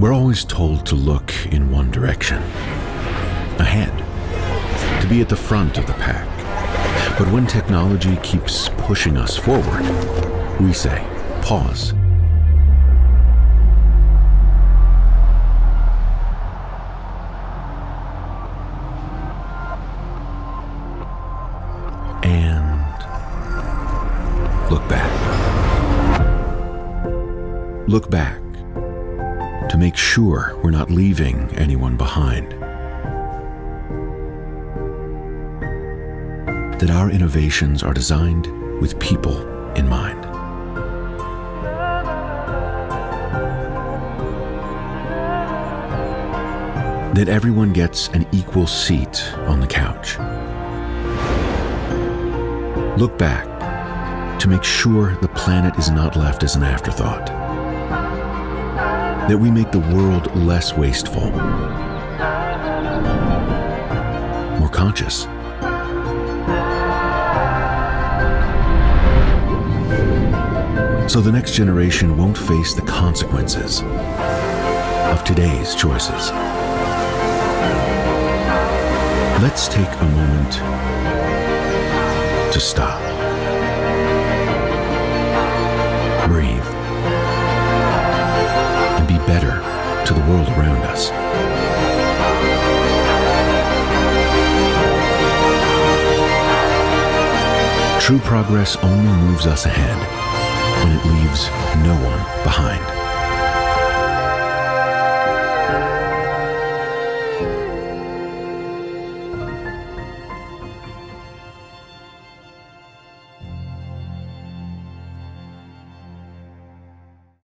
We're always told to look in one direction, ahead, to be at the front of the pack. But when technology keeps pushing us forward, we say, pause. And look back. Look back to make sure we're not leaving anyone behind. That our innovations are designed with people in mind. That everyone gets an equal seat on the couch. Look back to make sure the planet is not left as an afterthought. That we make the world less wasteful, more conscious. So the next generation won't face the consequences of today's choices. Let's take a moment to stop. Breathe. And be better to the world around us. True progress only moves us ahead when it leaves no one behind.